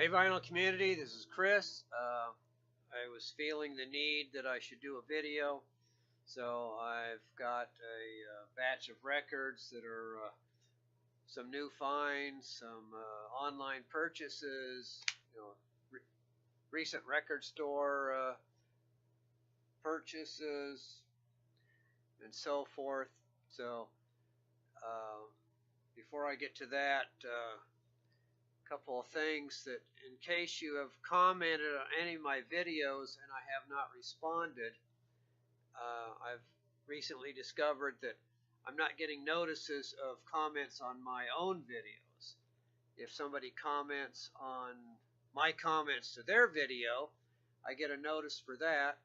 Hey vinyl community, this is Chris. I was feeling the need that I should do a video, so I've got a batch of records that are some new finds, some online purchases, recent record store purchases, and so forth. So before I get to that, couple of things that in case you have commented on any of my videos and I have not responded, I've recently discovered that I'm not getting notices of comments on my own videos. If somebody comments on my comments to their video, I get a notice for that,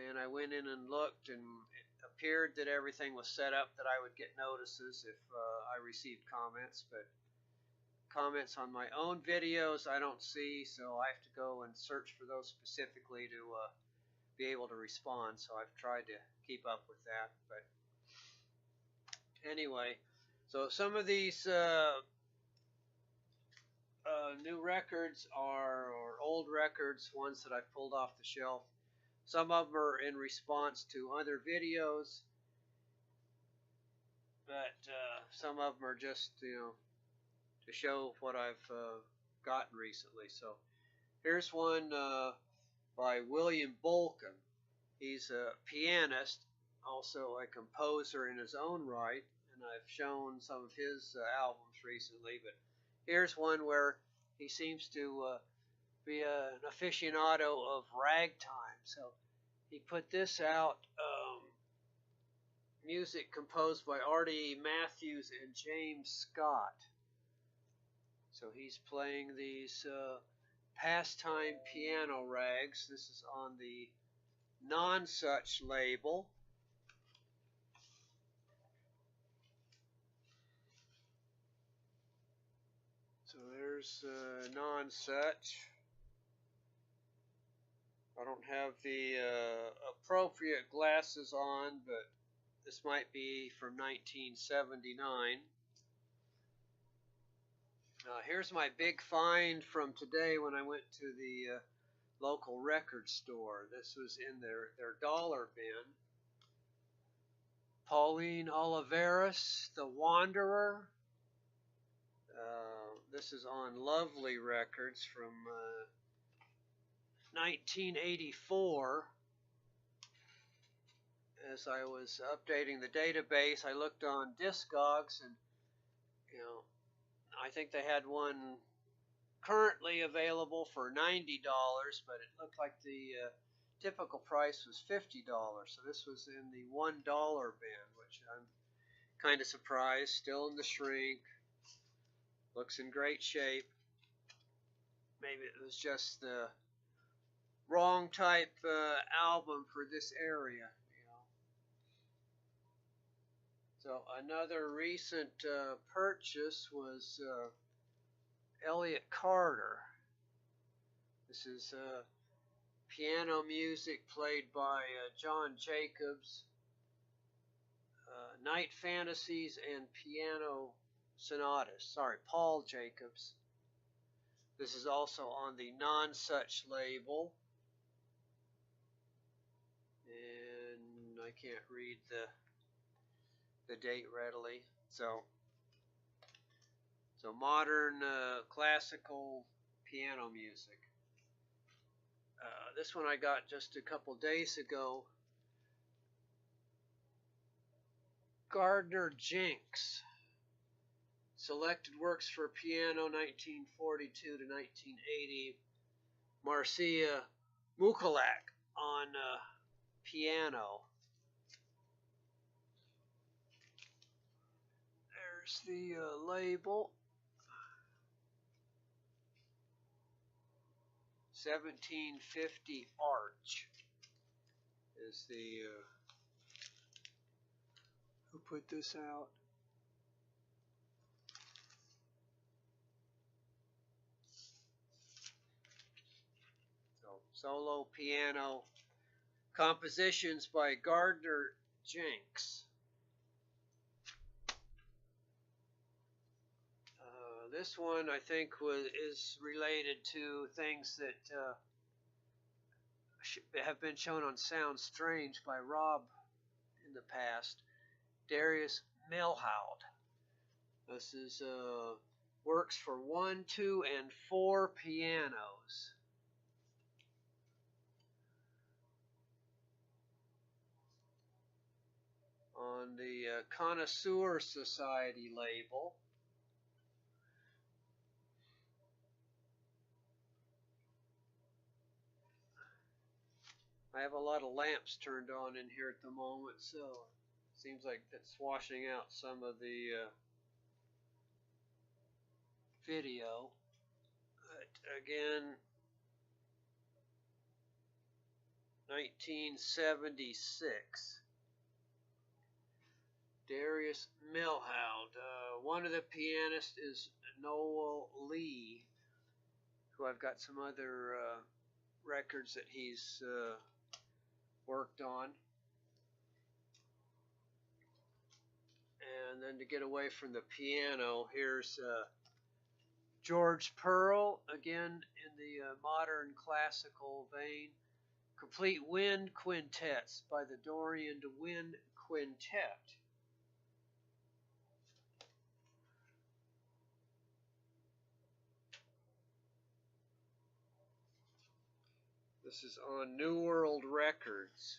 and I went in and looked, and it appeared that everything was set up that I would get notices if I received comments, but comments on my own videos I don't see, so I have to go and search for those specifically to be able to respond. So I've tried to keep up with that. But anyway, so some of these new records or old records, ones that I've pulled off the shelf. Some of them are in response to other videos, but some of them are just, to show what I've gotten recently. So here's one by William Bolkin. He's a pianist, also a composer in his own right, and I've shown some of his albums recently, but here's one where he seems to be an aficionado of ragtime. So he put this out, music composed by Artie Matthews and James Scott. So he's playing these pastime piano rags. This is on the Non-Such label. So there's Non-Such. I don't have the appropriate glasses on, but this might be from 1979. Here's my big find from today when I went to the local record store. This was in their dollar bin. Pauline Oliveras, The Wanderer. This is on Lovely Records from 1984. As I was updating the database, I looked on Discogs, and I think they had one currently available for $90, but it looked like the typical price was $50. So this was in the $1 bin, which I'm kind of surprised. Still in the shrink. Looks in great shape. Maybe it was just the wrong type album for this area. So another recent purchase was Elliott Carter. This is piano music played by John Jacobs, Night Fantasies and Piano Sonatas. Sorry, Paul Jacobs. This is also on the Non-Such label. And I can't read the date readily. So modern classical piano music. This one I got just a couple days ago. Gardner Jinx. Selected works for piano 1942 to 1980. Marcia Mukalak on piano. There's the label. 1750 Arch is the who put this out? So solo piano compositions by Gardner Jinx. This one I think is related to things that have been shown on Sound Strange by Rob in the past. Darius Milhaud. This is works for 1, 2, and 4 pianos. On the Connoisseur Society label. I have a lot of lamps turned on in here at the moment, so it seems like that's washing out some of the video. But again, 1976. Darius Milhaud. One of the pianists is Noel Lee, who I've got some other records that he's worked on. And then to get away from the piano, here's George Pearl, again in the modern classical vein. Complete Wind Quintets by the Dorian de Wind Quintet. This is on New World Records.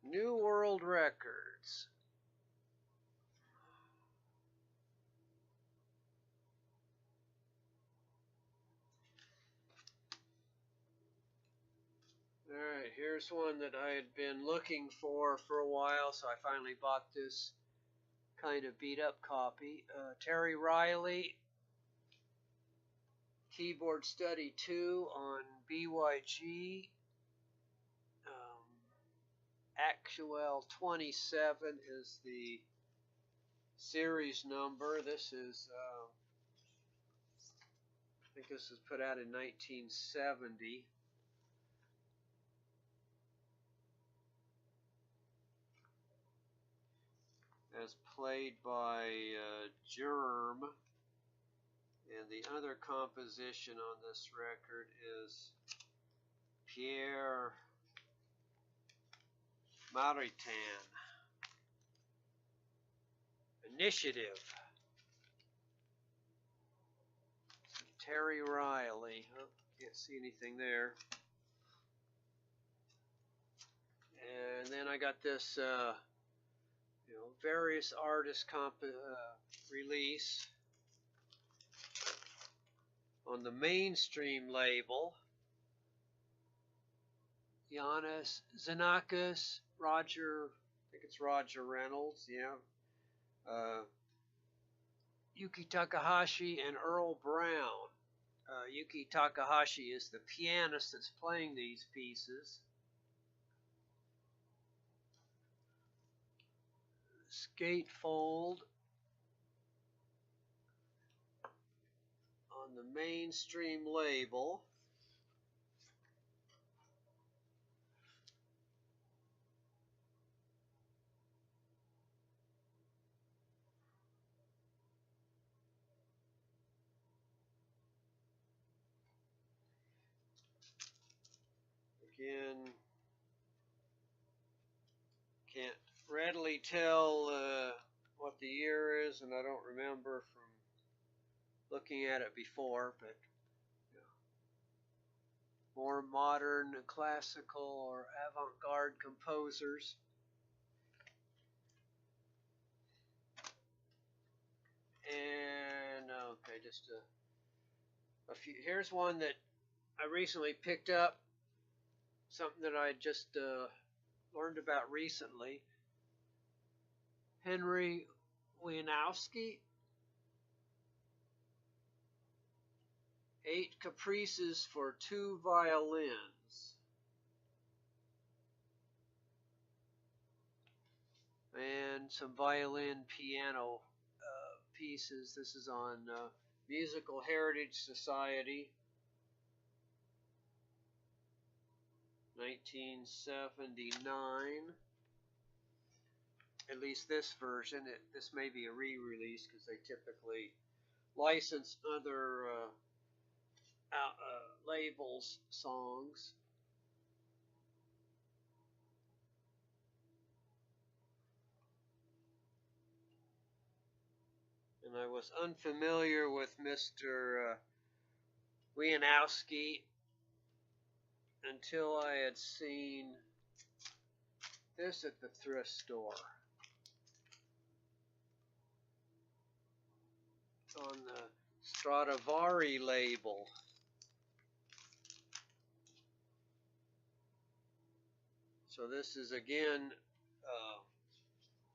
New World Records. Alright, here's one that I had been looking for a while, so I finally bought this kind of beat up copy. Terry Riley, Keyboard Study 2 on BYG. Actual 27 is the series number. This is, I think this was put out in 1970. As played by Germ. And the other composition on this record is Pierre Maritain. Initiative. Terry Riley. Oh, can't see anything there. And then I got this various artist release on the Mainstream label. Xenakis, Roger, I think it's Roger Reynolds, yeah. Yuki Takahashi and Earl Brown. Yuki Takahashi is the pianist that's playing these pieces. Skatefold on the Mainstream label. Again, can't readily tell what the year is, and I don't remember from looking at it before, but more modern, classical, or avant-garde composers. And okay, just a few. Here's one that I recently picked up, something that I just learned about recently. Henry Wieniawski. 8 Caprices for 2 violins. And some violin piano pieces. This is on Musical Heritage Society, 1979. At least this version. This may be a re-release because they typically license other labels' songs. And I was unfamiliar with Mr. Wianowski until I had seen this at the thrift store on the Stradivari label. So this is again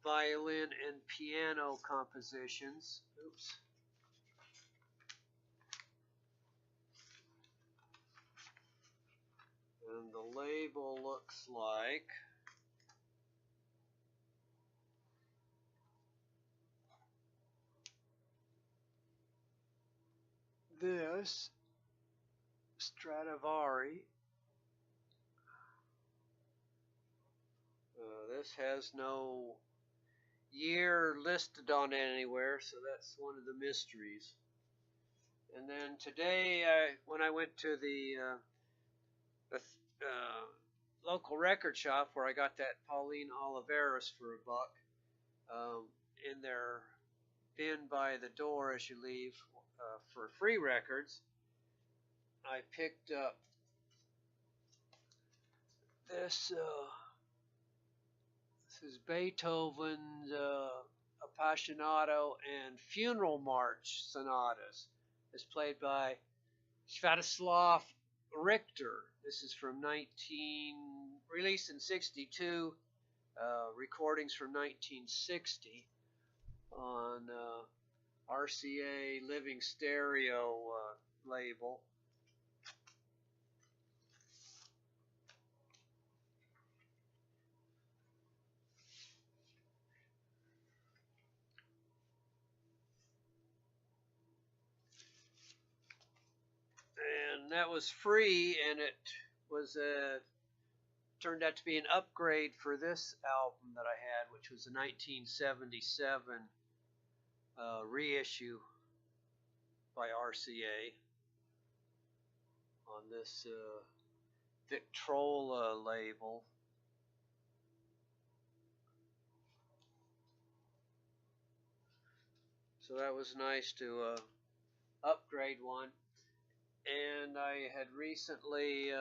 violin and piano compositions. Oops. And the label looks like this. Stradivari. This has no year listed on it anywhere, so that's one of the mysteries. And then today, when I went to the local record shop where I got that Pauline Oliveras for $1, in their bin by the door as you leave for free records, I picked up this. This is Beethoven's Appassionato and Funeral March Sonatas. It's played by Sviatoslav Richter. This is from released in 62, recordings from 1960 on RCA Living Stereo label. And that was free, and it was turned out to be an upgrade for this album that I had, which was a 1977 reissue by RCA on this Victrola label. So that was nice to upgrade one. And I had recently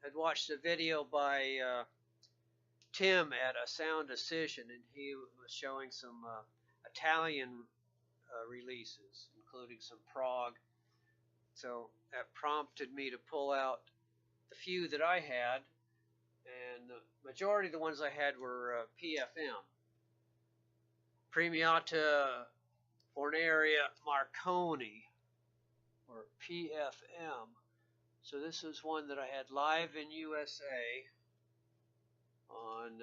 had watched a video by Tim at A Sound Decision, and he was showing some Italian releases, including some prog. So that prompted me to pull out the few that I had, and the majority of the ones I had were PFM. Premiata Fornaria Marconi, or PFM. So this was one that I had live in USA on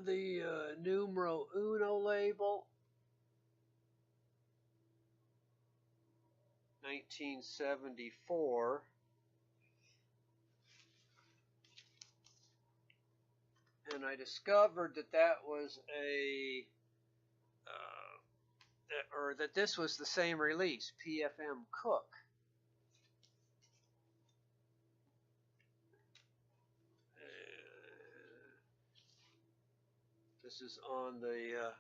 the Numero Uno label, 1974. And I discovered that that was or that this was the same release, PFM Cook. This is on the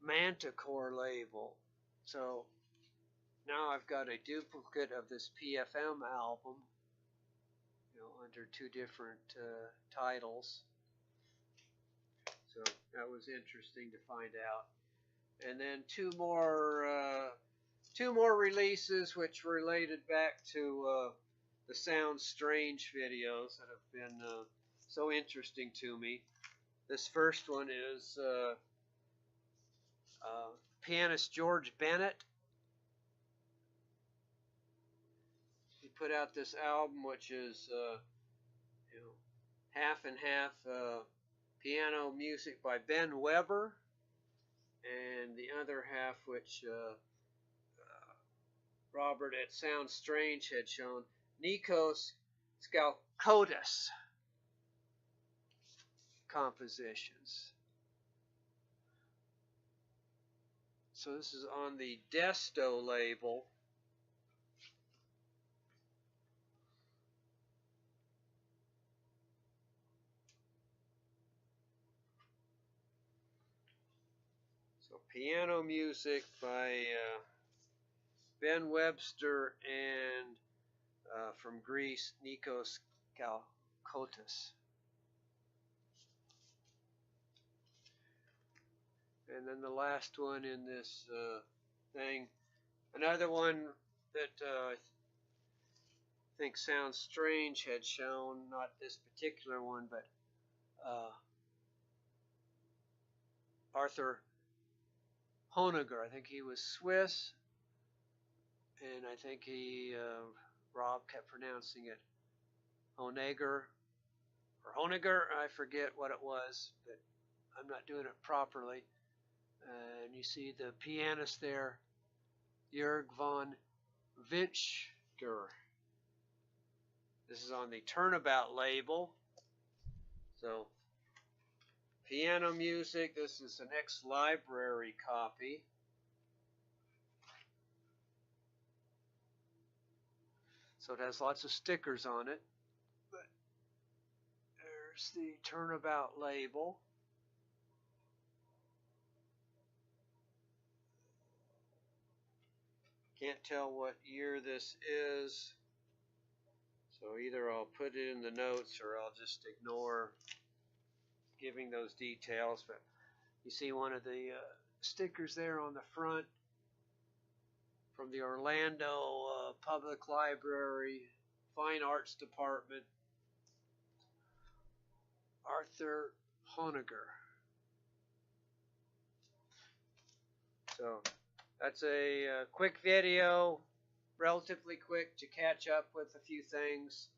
Manticore label. So now I've got a duplicate of this PFM album, under two different titles. So that was interesting to find out. And then two more releases which related back to the Sound Strange videos that have been so interesting to me. This first one is pianist George Bennett. He put out this album which is half and half piano music by Ben Weber, and the other half, which Robert at Sound Strange had shown, Nikos Skalkotis compositions. So this is on the Desto label. So piano music by Ben Webster and from Greece, Nikos Skalkotis. And then the last one in this thing, another one that I think Sounds Strange had shown, not this particular one, but Arthur Honegger. I think he was Swiss, and I think Rob kept pronouncing it Honegger or Honegger. I forget what it was, but I'm not doing it properly. And you see the pianist there, Jörg von Winchger. This is on the Turnabout label. So, piano music. This is an ex-library copy. So it has lots of stickers on it. But there's the Turnabout label. Can't tell what year this is, so either I'll put it in the notes or I'll just ignore giving those details. But you see one of the stickers there on the front from the Orlando Public Library Fine Arts Department, Arthur Honegger. So that's a quick video, relatively quick to catch up with a few things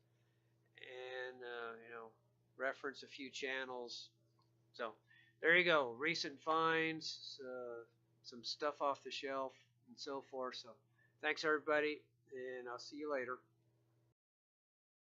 and reference a few channels. So there you go, recent finds, some stuff off the shelf and so forth. So thanks everybody, and I'll see you later.